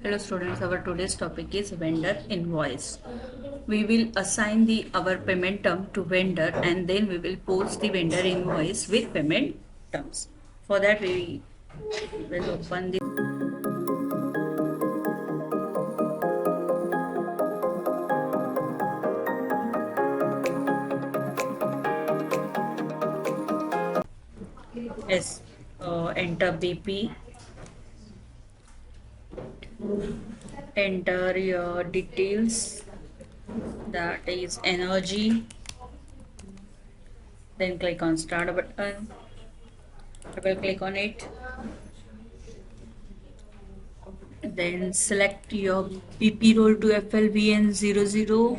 Hello students, our today's topic is vendor invoice. We will assign the our payment term to vendor and then we will post the vendor invoice with payment terms. For that we will open the S enter BP, enter your details, that is energy, then click on start button, double click on it, then select your BP role to FLVN00.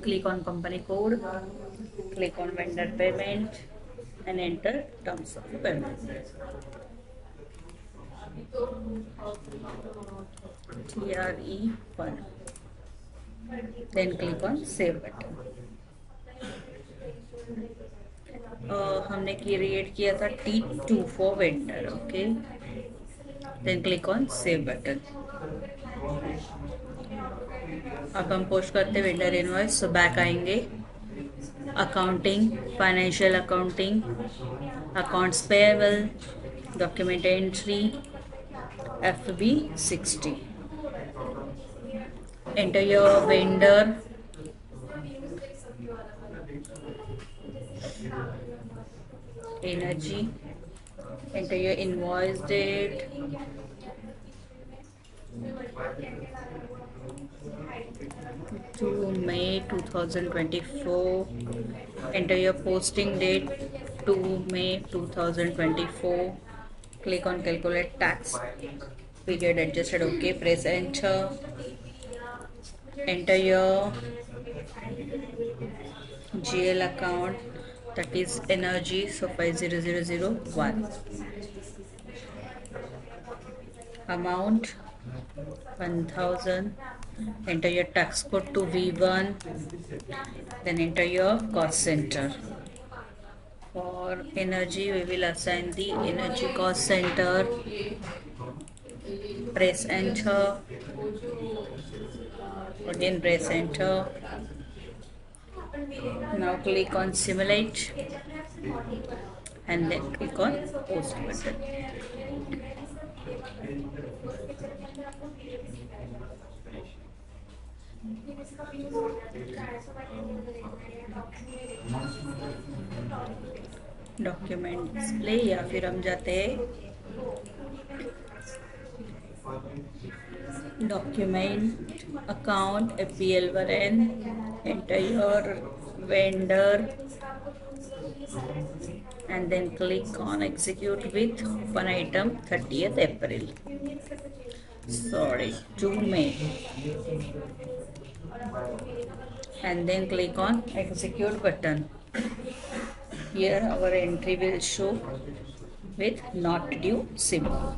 Click on company code, click on vendor payment and enter terms of payment. TRE1. Then click on save button. हमने create किया था T2 for vendor. Okay. Then click on save button. अब हम post करते vendor invoice, so back आएंगे, accounting, financial accounting, accounts payable, document entry, FB60. Enter your vendor, energy, enter your invoice date, to May 2024. Enter your posting date to May 2024. Click on calculate tax period adjusted. Okay, press enter. Enter your GL account, that is energy, so 50001. Amount 1000. Enter your tax code to V1, then enter your cost center. For energy we will assign the energy cost center, press enter, again press enter. Now click on simulate and then click on post button. Document display या फिर हम जाते हैं document account APL1N, enter your vendor and then click on execute with open item 30th April, sorry, to May, and then click on execute button. Here our entry will show with not due symbol.